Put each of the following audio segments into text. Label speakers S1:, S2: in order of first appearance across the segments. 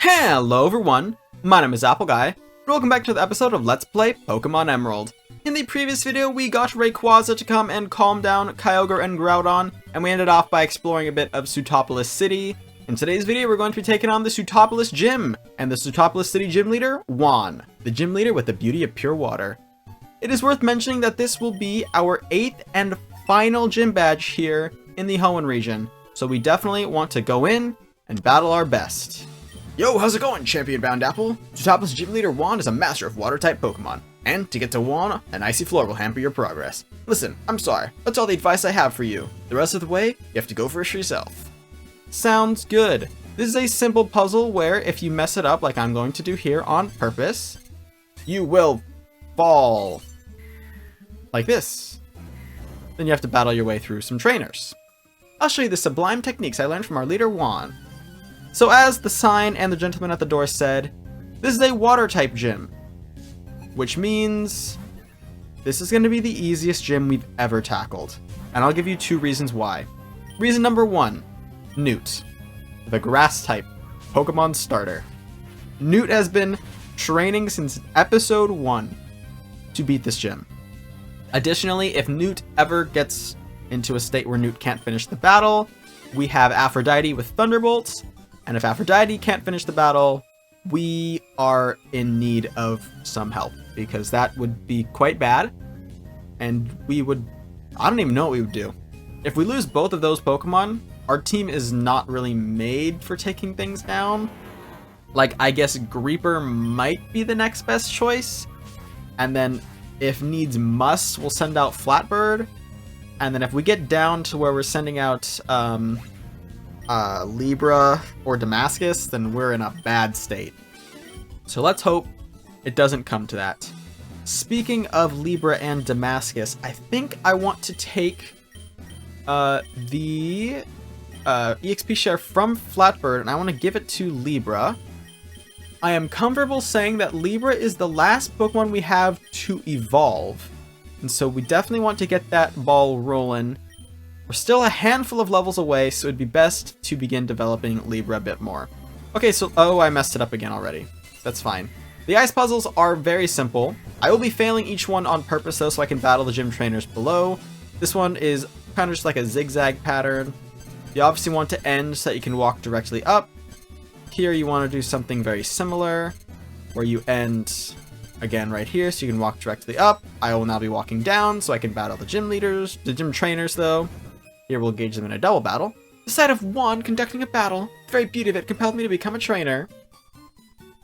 S1: Hello everyone, my name is Apple Guy, and welcome back to the episode of Let's Play Pokémon Emerald. In the previous video, we got Rayquaza to come and calm down Kyogre and Groudon, and we ended off by exploring a bit of Sootopolis City. In today's video, we're going to be taking on the Sootopolis Gym, and the Sootopolis City Gym Leader, Juan, the Gym Leader with the beauty of pure water. It is worth mentioning that this will be our 8th and final gym badge here in the Hoenn region, so we definitely want to go in and battle our best. Yo, how's it going, Champion Bound Apple? Sootopolis Gym Leader Juan is a master of water-type Pokemon, and to get to Juan, an icy floor will hamper your progress. Listen, I'm sorry, that's all the advice I have for you. The rest of the way, you have to go for it yourself. Sounds good. This is a simple puzzle where if you mess it up like I'm going to do here on purpose, you will fall. Like this. Then you have to battle your way through some trainers. I'll show you the sublime techniques I learned from our leader Juan. So as the sign and the gentleman at the door said, this is a water-type gym, which means this is going to be the easiest gym we've ever tackled. And I'll give you 2 reasons why. Reason number 1, Newt, the grass-type Pokemon starter. Newt has been training since episode 1 to beat this gym. Additionally, if Newt ever gets into a state where Newt can't finish the battle, we have Aphrodite with Thunderbolts. And if Aphrodite can't finish the battle, we are in need of some help, because that would be quite bad. And we would, I don't even know what we would do. If we lose both of those Pokemon, our team is not really made for taking things down. Like, I guess Greeper might be the next best choice. And then if needs must, we'll send out Flatbird. And then if we get down to where we're sending out, Libra or Damascus, then we're in a bad state. So let's hope it doesn't come to that. Speaking of Libra and Damascus, I think I want to take the EXP share from Flatbird, and I want to give it to Libra. I am comfortable saying that Libra is the last Pokemon we have to evolve, and so we definitely want to get that ball rolling. We're still a handful of levels away, so it'd be best to begin developing Libra a bit more. Okay, so, oh, I messed it up again already. That's fine. The ice puzzles are very simple. I will be failing each one on purpose, though, so I can battle the gym trainers below. This one is kind of just like a zigzag pattern. You obviously want to end so that you can walk directly up. Here you want to do something very similar, where you end again right here, so you can walk directly up. I will now be walking down, so I can battle the gym leaders, the gym trainers, though. Here we'll engage them in a double battle. The sight of Juan conducting a battle, the very beauty of it compelled me to become a trainer.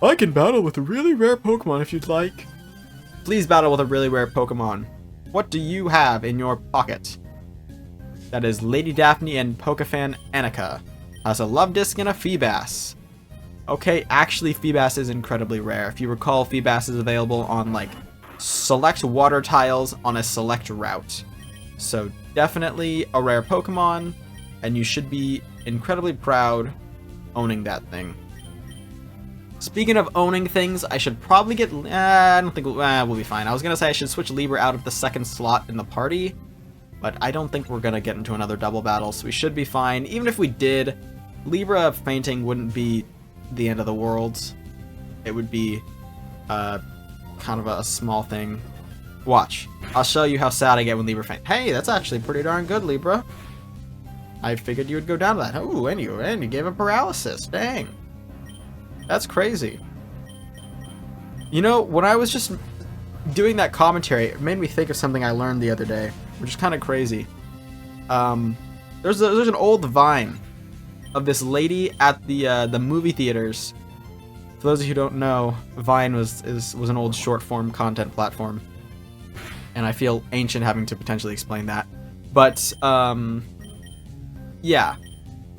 S1: I can battle with a really rare Pokemon if you'd like. Please battle with a really rare Pokemon. What do you have in your pocket? That is Lady Daphne and Pokefan Annika. Has a Love Disc and a Feebas. Okay, actually Feebas is incredibly rare. If you recall, Feebas is available on like select water tiles on a select route. So definitely a rare Pokemon, and you should be incredibly proud owning that thing. Speaking of owning things, I should probably get, I don't think, we'll be fine. I was going to say I should switch Libra out of the second slot in the party, but I don't think we're going to get into another double battle, so we should be fine. Even if we did, Libra fainting wouldn't be the end of the world. It would be kind of a small thing. Watch. I'll show you how sad I get when Libra faint. Hey, that's actually pretty darn good, Libra. I figured you would go down to that. Ooh, and you gave him paralysis. Dang. That's crazy. You know, when I was just doing that commentary, it made me think of something I learned the other day, which is kind of crazy. There's an old Vine of this lady at the movie theaters. For those of you who don't know, Vine was an old short form content platform. And I feel ancient having to potentially explain that. But, yeah.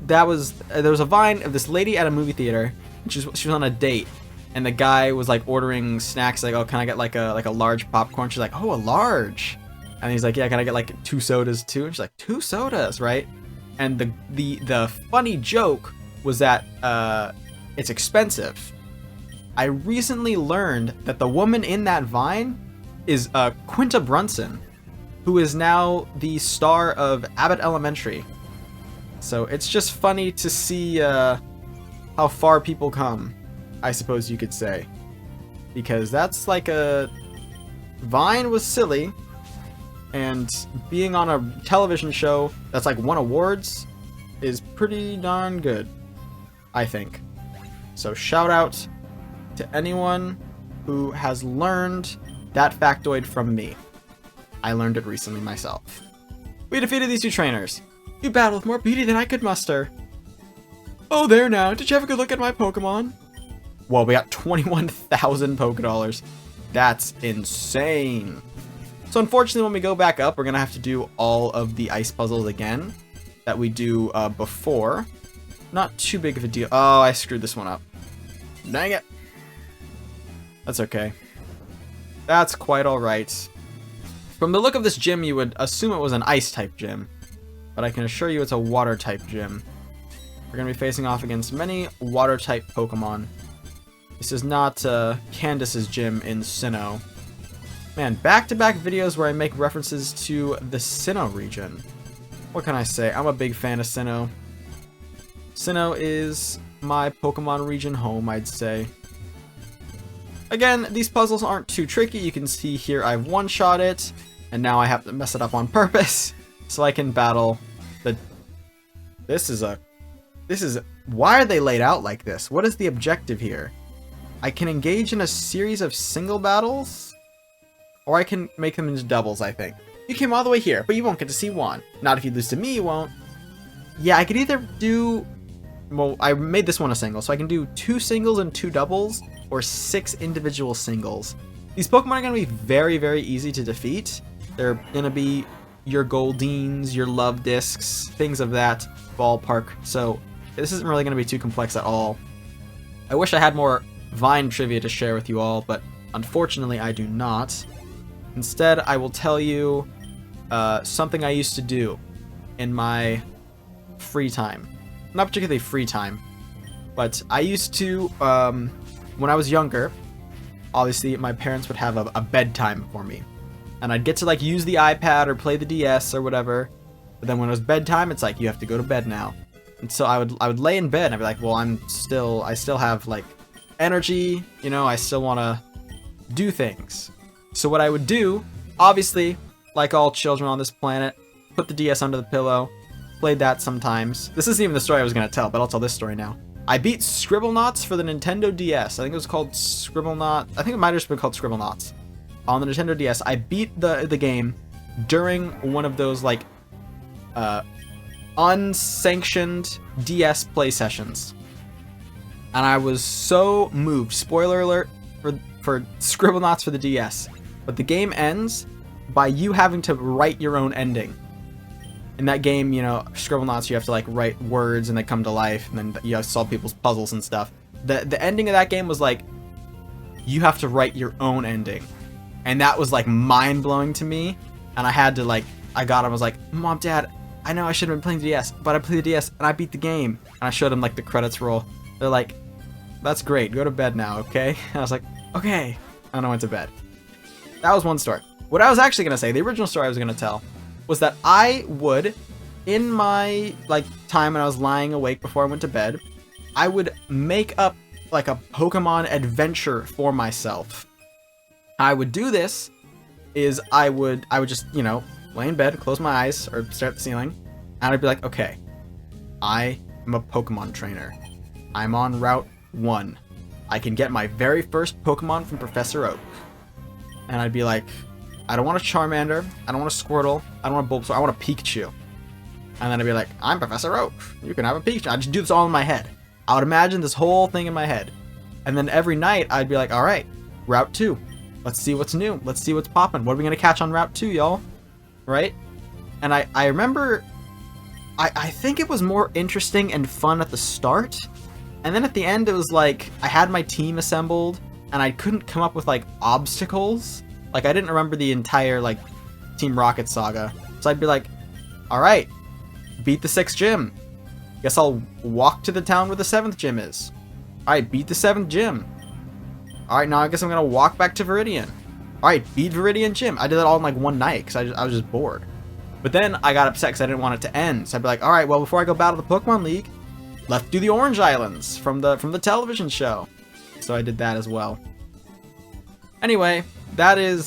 S1: There was a Vine of this lady at a movie theater. She was on a date. And the guy was, like, ordering snacks. Like, oh, can I get, like a large popcorn? She's like, oh, a large. And he's like, yeah, can I get, like, 2 sodas, too? And she's like, 2 sodas, right? And the funny joke was that, it's expensive. I recently learned that the woman in that Vine is Quinta Brunson, who is now the star of Abbott Elementary. So it's just funny to see how far people come. I suppose you could say. Because that's like a... Vine was silly, and being on a television show that's like won awards is pretty darn good, I think. So shout out to anyone who has learned that factoid from me. I learned it recently myself. We defeated these two trainers. You battled with more beauty than I could muster. Oh, there now. Did you have a good look at my Pokemon? Whoa, we got 21,000 Pokédollars. That's insane. So unfortunately, when we go back up, we're going to have to do all of the ice puzzles again that we do before. Not too big of a deal. Oh, I screwed this one up. Dang it. That's okay. That's quite alright. From the look of this gym, you would assume it was an ice-type gym. But I can assure you it's a water-type gym. We're going to be facing off against many water-type Pokemon. This is not Candace's gym in Sinnoh. Man, back-to-back videos where I make references to the Sinnoh region. What can I say? I'm a big fan of Sinnoh. Sinnoh is my Pokemon region home, I'd say. Again, these puzzles aren't too tricky. You can see here I've one-shot it, and now I have to mess it up on purpose so I can battle the... This is... Why are they laid out like this? What is the objective here? I can engage in a series of single battles, or I can make them into doubles, I think. You came all the way here, but you won't get to see Juan. Not if you lose to me, you won't. Yeah, I could either do... Well, I made this one a single, so I can do 2 singles and 2 doubles, or 6 individual singles. These Pokemon are going to be very, very easy to defeat. They're going to be your Goldines, your Love Discs, things of that ballpark. So this isn't really going to be too complex at all. I wish I had more Vine trivia to share with you all, but unfortunately I do not. Instead, I will tell you something I used to do in my free time. Not particularly free time, but I used to, when I was younger, obviously my parents would have a bedtime for me. And I'd get to like use the iPad or play the DS or whatever. But then when it was bedtime, it's like, you have to go to bed now. And so I would lay in bed and I'd be like, well, I still have like energy, you know, I still want to do things. So what I would do, obviously, like all children on this planet, put the DS under the pillow, played that sometimes. This isn't even the story I was going to tell, but I'll tell this story now. I beat Scribblenauts for the Nintendo DS. I think it was called Scribblenauts. I think it might have just been called Scribblenauts. On the Nintendo DS, I beat the game during one of those, like, unsanctioned DS play sessions. And I was so moved. Spoiler alert for Scribblenauts for the DS. But the game ends by you having to write your own ending. In that game, you know, Scribblenauts, you have to like write words and they come to life, and then you have to solve people's puzzles and stuff. The ending of that game was like, you have to write your own ending. And that was like mind-blowing to me. And I had to like, I got him, I was like, Mom, Dad, I know I should have been playing the DS, but I played the DS and I beat the game. And I showed them like the credits roll. They're like, that's great, go to bed now, okay? And I was like, okay. And I went to bed. That was one story. What I was actually going to say, the original story I was going to tell, was that I would, in my like time when I was lying awake before I went to bed, I would make up like a Pokemon adventure for myself. I would do this is I would just, you know, lay in bed, close my eyes, or stare at the ceiling, and I'd be like, okay, I am a Pokemon trainer. I'm on Route 1. I can get my very first Pokemon from Professor Oak. And I'd be like, I don't want a Charmander, I don't want a Squirtle, I don't want a Bulbasaur, I want a Pikachu. And then I'd be like, I'm Professor Oak, you can have a Pikachu. I'd just do this all in my head. I would imagine this whole thing in my head. And then every night, I'd be like, alright, Route 2. Let's see what's new. Let's see what's popping. What are we going to catch on Route 2, y'all? Right? And I remember, I think it was more interesting and fun at the start. And then at the end, it was like, I had my team assembled, and I couldn't come up with, like, obstacles. Like, I didn't remember the entire, like, Team Rocket saga. So I'd be like, alright, beat the 6th gym. Guess I'll walk to the town where the 7th gym is. Alright, beat the 7th gym. Alright, now I guess I'm gonna walk back to Viridian. Alright, beat Viridian Gym. I did that all in like one night because I was just bored. But then I got upset because I didn't want it to end. So I'd be like, alright, well, before I go battle the Pokemon League, let's do the Orange Islands from the television show. so I did that as well. Anyway, that is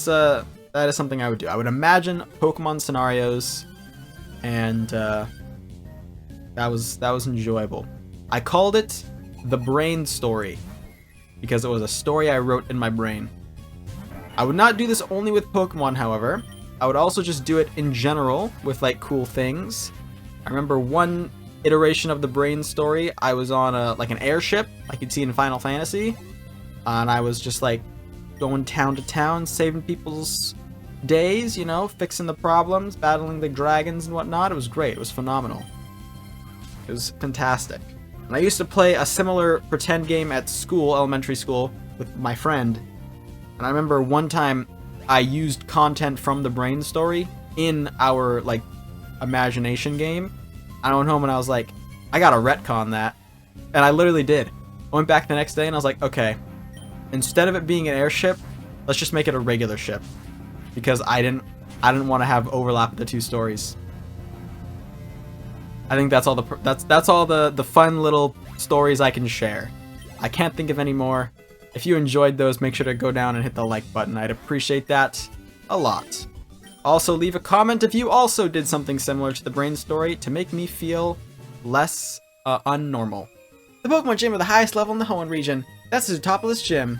S1: something I would do. I would imagine Pokemon scenarios, and that was enjoyable. I called it the brain story because it was a story I wrote in my brain. I would not do this only with Pokemon, however. I would also just do it in general with like cool things. I remember one iteration of the brain story. I was on like an airship, like you'd see in Final Fantasy, and I was just like going town to town, saving people's days, you know, fixing the problems, battling the dragons and whatnot. It was great. It was phenomenal. It was fantastic. And I used to play a similar pretend game at school, elementary school, with my friend. And I remember one time I used content from the brain story in our, like, imagination game. I went home and I was like, I gotta retcon that. And I literally did. I went back the next day and I was like, okay, instead of it being an airship, let's just make it a regular ship. Because I didn't want to have overlap of the two stories. I think that's all the fun little stories I can share. I can't think of any more. If you enjoyed those, make sure to go down and hit the like button. I'd appreciate that a lot. Also, leave a comment if you also did something similar to the brain story to make me feel less unnormal. The Pokemon Gym with the highest level in the Hoenn region. That's the Zootopolis Gym.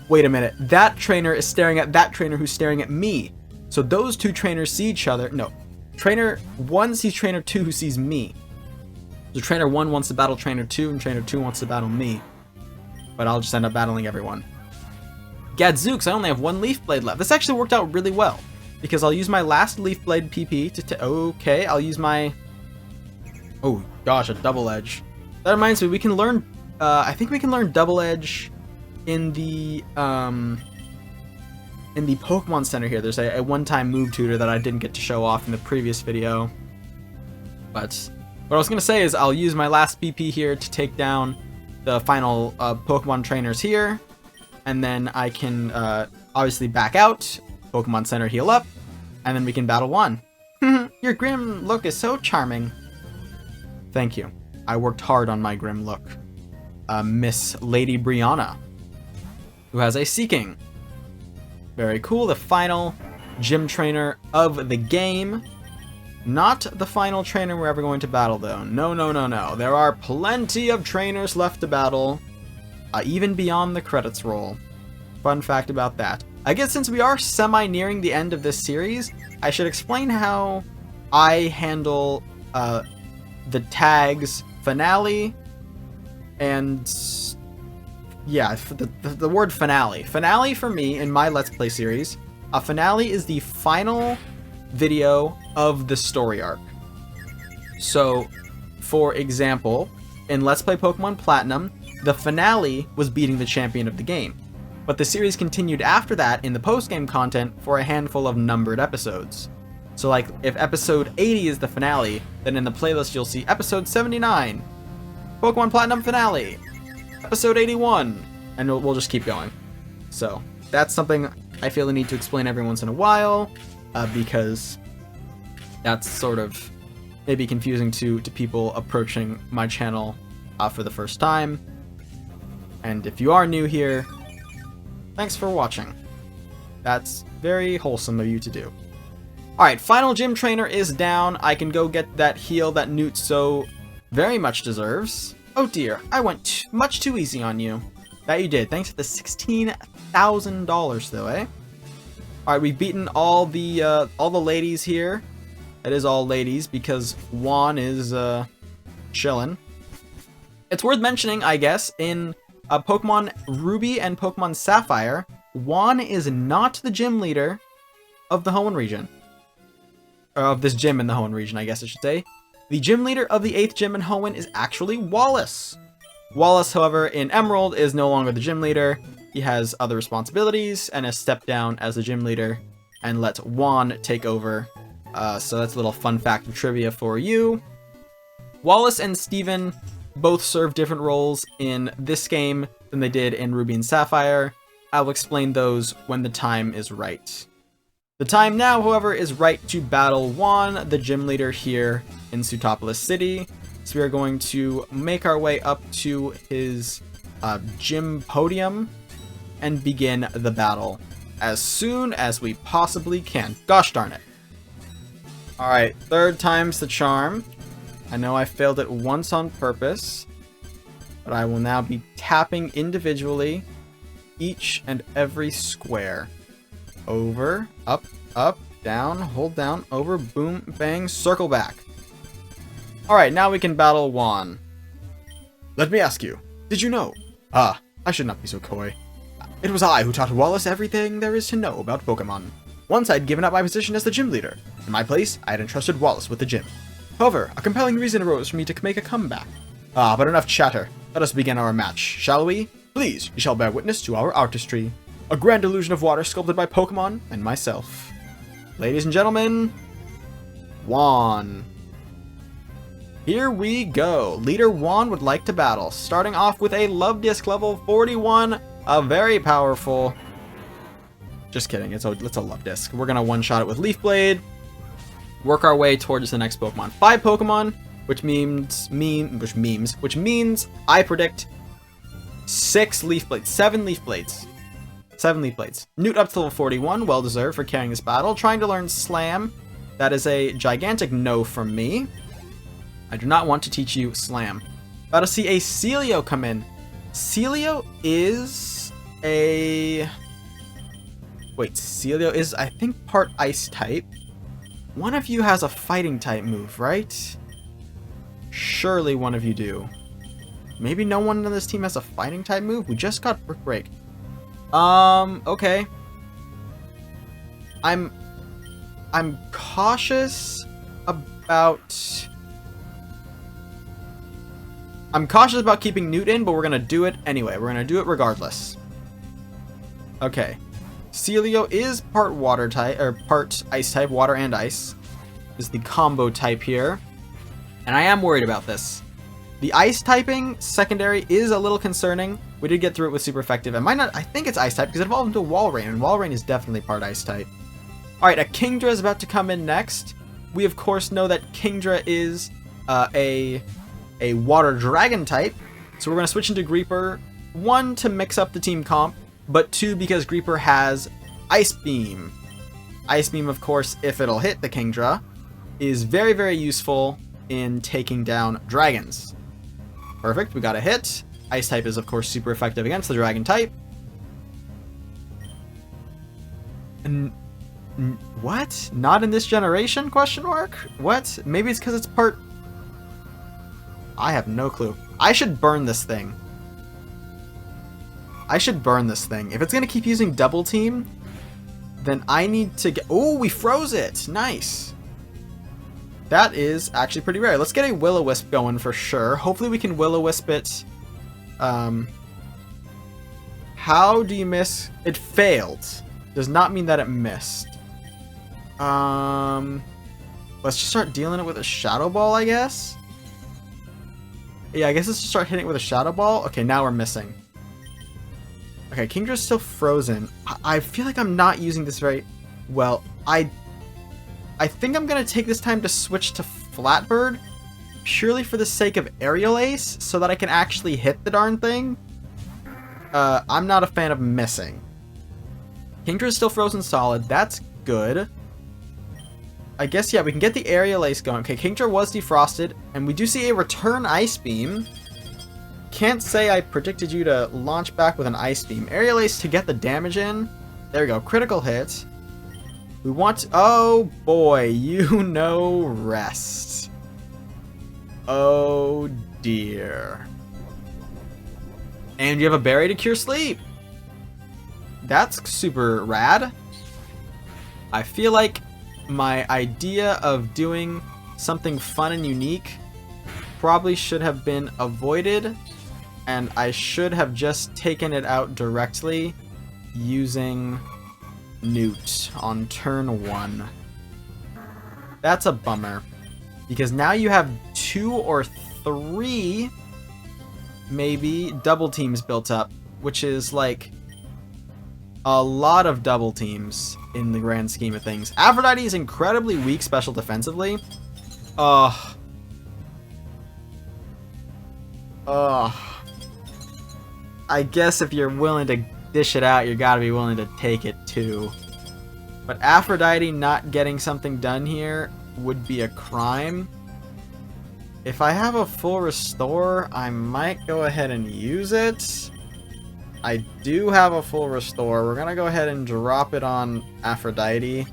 S1: Wait a minute. That trainer is staring at that trainer who's staring at me. So those two trainers see each other. No. Trainer 1 sees Trainer 2 who sees me. So Trainer 1 wants to battle Trainer 2 and Trainer 2 wants to battle me. But I'll just end up battling everyone. Gadzooks, I only have 1 Leaf Blade left. This actually worked out really well. Because I'll use my last Leaf Blade PP to... Okay, I'll use my... Oh, gosh, a Double Edge. That reminds me, we can learn... I think we can learn Double Edge in the Pokemon Center here. There's a one-time move tutor that I didn't get to show off in the previous video. But what I was going to say is I'll use my last PP here to take down the final Pokemon trainers here. And then I can obviously back out, Pokemon Center heal up, and then we can battle Juan. Your grim look is so charming. Thank you. I worked hard on my grim look. Miss Lady Brianna, who has a Seeking. Very cool. The final gym trainer of the game. Not the final trainer we're ever going to battle, though. No, no, no, no. There are plenty of trainers left to battle, even beyond the credits roll. Fun fact about that. I guess since we are semi-nearing the end of this series, I should explain how I handle the tags finale and... yeah, the word finale. Finale for me in my Let's Play series, a finale is the final video of the story arc. So, for example, in Let's Play Pokemon Platinum, the finale was beating the champion of the game. But the series continued after that in the post-game content for a handful of numbered episodes. So like, if episode 80 is the finale, then in the playlist you'll see episode 79, Pokemon Platinum finale, episode 81, and we'll just keep going. So that's something I feel the need to explain every once in a while, because that's sort of maybe confusing to people approaching my channel for the first time. And if you are new here, thanks for watching. That's very wholesome of you to do. Alright, final gym trainer is down. I can go get that heal that Newt so very much deserves. Oh dear, I went much too easy on you. That you did. Thanks for the $16,000 though, eh? Alright, we've beaten all the ladies here. It is all ladies because Juan is chillin'. It's worth mentioning, I guess, in Pokemon Ruby and Pokemon Sapphire, Juan is not the gym leader of the Hoenn region. Or of this gym in the Hoenn region, I guess I should say. The gym leader of the 8th gym in Hoenn is actually Wallace. Wallace, however, in Emerald is no longer the gym leader. He has other responsibilities and has stepped down as the gym leader and let Juan take over. So that's a little fun fact of trivia for you. Wallace and Steven both serve different roles in this game than they did in Ruby and Sapphire. I'll explain those when the time is right. The time now, however, is right to battle Juan, the gym leader here in Zootopolis City. So we are going to make our way up to his gym podium and begin the battle as soon as we possibly can. Gosh darn it. Alright, third time's the charm. I know I failed it once on purpose, but I will now be tapping individually each and every square. Over, up, down, hold down, over, boom, bang, circle back. Alright, now we can battle Juan. Let me ask you, did you know? I should not be so coy. It was I who taught Wallace everything there is to know about Pokemon. Once I'd given up my position as the gym leader. In my place, I had entrusted Wallace with the gym. However, a compelling reason arose for me to make a comeback. But enough chatter. Let us begin our match, shall we? Please, you shall bear witness to our artistry. A grand illusion of water sculpted by Pokemon and myself. Ladies and gentlemen, Juan. Here we go. Leader Juan would like to battle, starting off with a Love Disc level 41, a very powerful... Just kidding, it's a Love Disc. We're gonna one-shot it with Leaf Blade, work our way towards the next Pokemon. 5 Pokemon, which means I predict 6 Leaf Blades, 7 Leaf Blades. 7 Leaf Blades. Newt up to level 41, well deserved for carrying this battle. Trying to learn Slam. That is a gigantic no from me. I do not want to teach you Slam. About to see a Celio come in. Celio is a... Wait, Celio is, I think, part Ice type. One of you has a Fighting type move, right? Surely one of you do. Maybe no one on this team has a Fighting type move? We just got Brick Break. Okay. I'm cautious about... I'm cautious about keeping Newt in, but we're gonna do it anyway. We're gonna do it regardless. Okay. Celio is part water type, or part ice type, water and ice. Is the combo type here. And I am worried about this. The ice typing secondary is a little concerning. We did get through it with super effective. It might not, I think it's ice type because it evolved into Walrein, and Walrein is definitely part ice type. Alright, a Kingdra is about to come in next. We of course know that Kingdra is a water dragon type. So we're going to switch into Greeper. 1, to mix up the team comp, but 2, because Greeper has Ice Beam. Ice Beam, of course, if it'll hit the Kingdra, is very, very useful in taking down dragons. Perfect, we got a hit. Ice type is, of course, super effective against the dragon type. And what? Not in this generation? Question mark? What? Maybe it's because it's part... I have no clue. I should burn this thing. I should burn this thing. If it's going to keep using Double Team, then I need to get... Oh, we froze it! Nice! That is actually pretty rare. Let's get a Will-O-Wisp going for sure. Hopefully we can Will-O-Wisp it. How do you miss? It failed. Does not mean that it missed. Let's just start dealing it with a Shadow Ball, I guess. Yeah, I guess let's just start hitting it with a Shadow Ball. Okay, now we're missing. Okay, Kingdra's still frozen. I feel like I'm not using this very well. I think I'm going to take this time to switch to Flatbird, purely for the sake of Aerial Ace, so that I can actually hit the darn thing. I'm not a fan of missing. Kingdra's still frozen solid. That's good. I guess, yeah, we can get the Aerial Ace going. Okay, Kingdra was defrosted, and we do see a return Ice Beam. Can't say I predicted you to launch back with an Ice Beam. Aerial Ace to get the damage in. There we go, critical hit. We want to, oh boy, you know rest. Oh dear. And you have a berry to cure sleep. That's super rad. I feel like my idea of doing something fun and unique probably should have been avoided, and I should have just taken it out directly using Newt on turn 1. That's a bummer, because now you have 2 or 3 maybe double teams built up, which is like a lot of double teams in the grand scheme of things. Aphrodite is incredibly weak special defensively. I guess if you're willing to dish it out, you gotta be willing to take it too. But Aphrodite not getting something done here would be a crime. If I have a full restore, I might go ahead and use it. I do have a full restore. We're gonna go ahead and drop it on Aphrodite,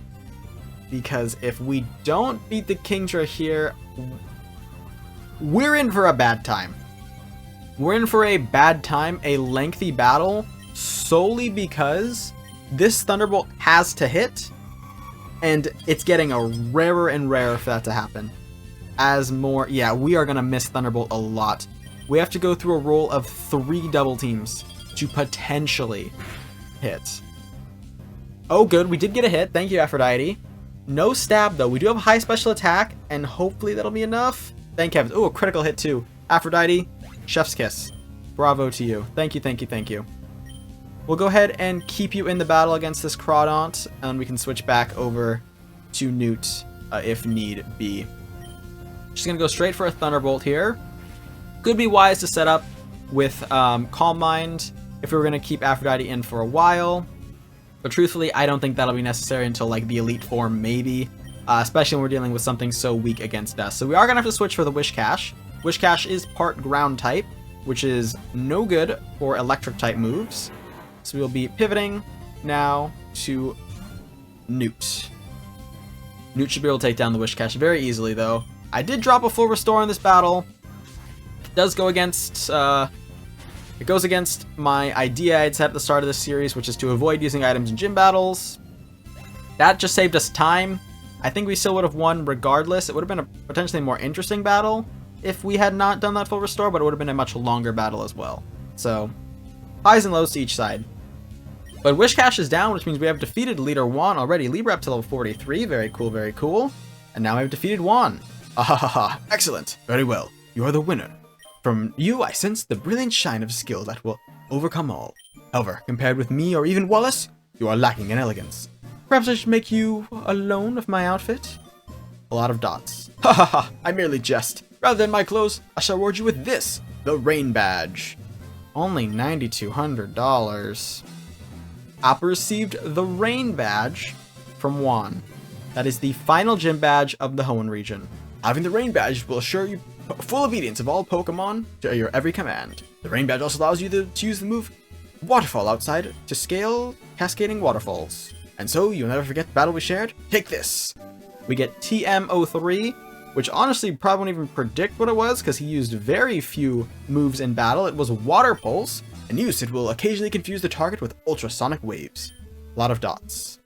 S1: because if we don't beat the Kingdra here, we're in for a bad time. We're in for a bad time, a lengthy battle, solely because this Thunderbolt has to hit, and it's getting a rarer and rarer for that to happen. Yeah, we are gonna miss Thunderbolt a lot. We have to go through a roll of 3 double teams to potentially hit. Oh good, we did get a hit. Thank you, Aphrodite. No stab though. We do have high special attack, and hopefully that'll be enough. Thank heavens. Oh, a critical hit too. Aphrodite, chef's kiss. Bravo to you. Thank you, thank you, thank you. We'll go ahead and keep you in the battle against this Crawdaunt, and we can switch back over to Newt if need be. Just gonna go straight for a Thunderbolt here. Could be wise to set up with Calm Mind if we were gonna keep Aphrodite in for a while. But truthfully, I don't think that'll be necessary until like the Elite Form, maybe. Especially when we're dealing with something so weak against us. So we are gonna have to switch for the Wish Cache. Wish Cache is part ground type, which is no good for electric type moves. So we'll be pivoting now to Newt. Newt should be able to take down the Wish Cache very easily though. I did drop a full restore in this battle. It does go against, it goes against my idea I'd set at the start of this series, which is to avoid using items in gym battles. That just saved us time. I think we still would have won regardless. It would have been a potentially more interesting battle if we had not done that full restore, but it would have been a much longer battle as well. So, highs and lows to each side. But Wish Cache is down, which means we have defeated leader Juan already. Libra up to level 43. Very cool, very cool. And now I've defeated Juan. Ahahaha. Excellent. Very well. You are the winner. From you, I sense the brilliant shine of skill that will overcome all. However, compared with me or even Wallace, you are lacking in elegance. Perhaps I should make you a loan of my outfit? A lot of dots. Ha ha ha, I merely jest. Rather than my clothes, I shall reward you with this, the Rain Badge. Only $9,200. Appa received the Rain Badge from Juan. That is the final gym badge of the Hoenn region. Having the Rain Badge will assure you full obedience of all Pokemon to your every command. The Rain Badge also allows you to use the move Waterfall outside to scale cascading waterfalls. And so you'll never forget the battle we shared? Take this! We get TM03, which honestly probably won't even predict what it was because he used very few moves in battle. It was Water Pulse, and use it will occasionally confuse the target with ultrasonic waves. A lot of dots.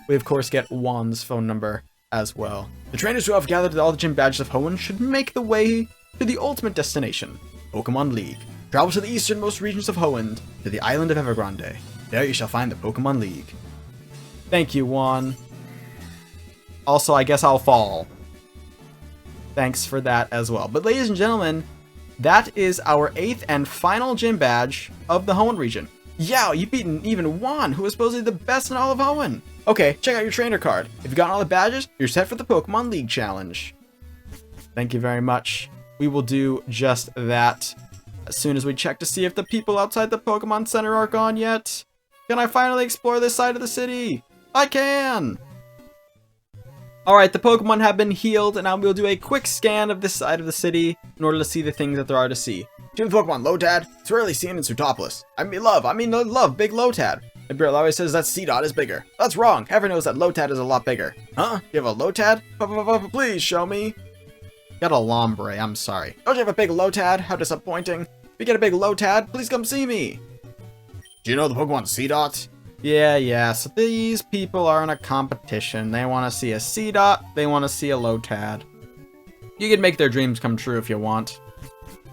S1: We of course get Juan's phone number as well. The trainers who have gathered all the gym badges of Hoenn should make the way to the ultimate destination, Pokémon League. Travel to the easternmost regions of Hoenn, to the island of Evergrande. There you shall find the Pokémon League. Thank you, Juan. Also, I guess I'll fall. Thanks for that as well. But ladies and gentlemen, that is our 8th and final gym badge of the Hoenn region. Yeah, you've beaten even Juan, who is supposedly the best in all of Hoenn. Okay, check out your trainer card. If you've gotten all the badges, you're set for the Pokemon League Challenge. Thank you very much. We will do just that as soon as we check to see if the people outside the Pokemon Center are gone yet. Can I finally explore this side of the city? I can! Alright, the Pokemon have been healed, and now we'll do a quick scan of this side of the city in order to see the things that there are to see. Team Pokemon Lotad, it's rarely seen in Sootopolis. I mean love big Lotad. My girl always says that C-Dot is bigger. That's wrong. Everyone knows that Lotad is a lot bigger. Huh? You have a Lotad? Please show me. Got a Lombre, I'm sorry. Don't you have a big Lotad? How disappointing. If you get a big Lotad, please come see me. Do you know the Pokemon C-Dot? Yeah, so these people are in a competition. They want to see a C-Dot, they want to see a Lotad. You can make their dreams come true if you want.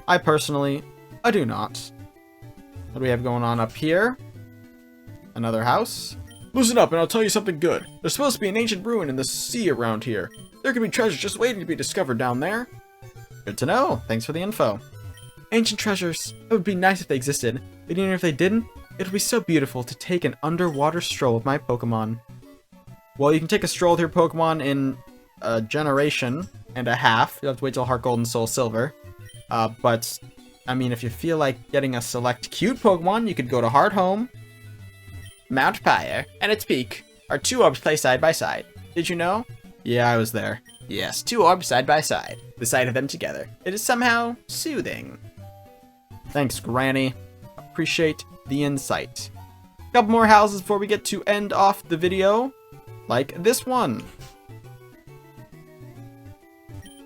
S1: I do not. What do we have going on up here? Another house? Listen up and I'll tell you something good. There's supposed to be an ancient ruin in the sea around here. There could be treasures just waiting to be discovered down there. Good to know. Thanks for the info. Ancient treasures. It would be nice if they existed, but even if they didn't, it would be so beautiful to take an underwater stroll with my Pokemon. Well, you can take a stroll with your Pokemon in a generation and a half. You'll have to wait till Heart Gold and Soul Silver. But I mean, if you feel like getting a select cute Pokemon, you could go to Hard Home. Mount Pyre and its peak are 2 orbs placed side by side. Did you know? Yeah, I was there. Yes, 2 orbs side by side. The sight of them together. It is somehow soothing. Thanks, Granny. Appreciate the insight. Couple more houses before we get to end off the video. Like this one.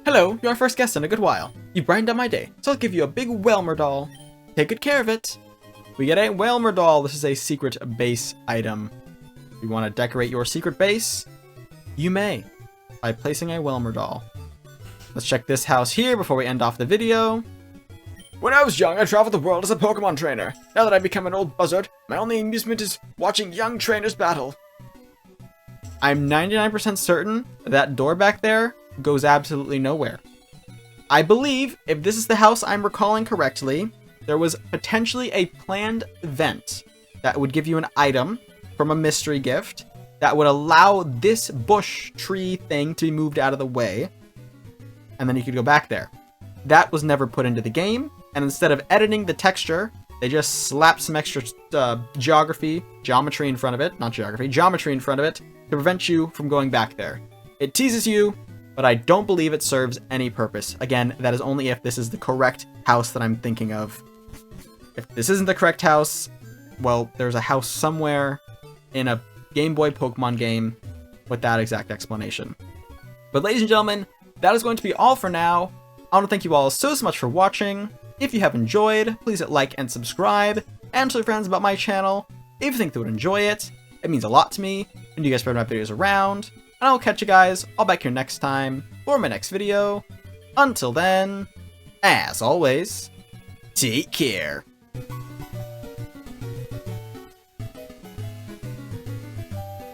S1: Hello, you're our first guest in a good while. You brightened up my day, so I'll give you a big Welmer doll. Take good care of it. We get a Welmer doll. This is a secret base item. If you want to decorate your secret base, you may, by placing a Welmer doll. Let's check this house here before we end off the video. When I was young, I traveled the world as a Pokemon trainer. Now that I've become an old buzzard, my only amusement is watching young trainers battle. I'm 99% certain that door back there goes absolutely nowhere. I believe, if this is the house I'm recalling correctly, there was potentially a planned event that would give you an item from a mystery gift that would allow this bush tree thing to be moved out of the way, and then you could go back there. That was never put into the game, and instead of editing the texture, they just slapped some extra geometry in front of it, not geography, geometry in front of it, to prevent you from going back there. It teases you, but I don't believe it serves any purpose. Again, that is only if this is the correct house that I'm thinking of. If this isn't the correct house, well, there's a house somewhere in a Game Boy Pokemon game with that exact explanation. But ladies and gentlemen, that is going to be all for now. I want to thank you all so much for watching. If you have enjoyed, please hit like and subscribe, and tell your friends about my channel. If you think they would enjoy it, it means a lot to me, and you guys spread my videos around. And I'll catch you guys all back here next time for my next video. Until then, as always, take care.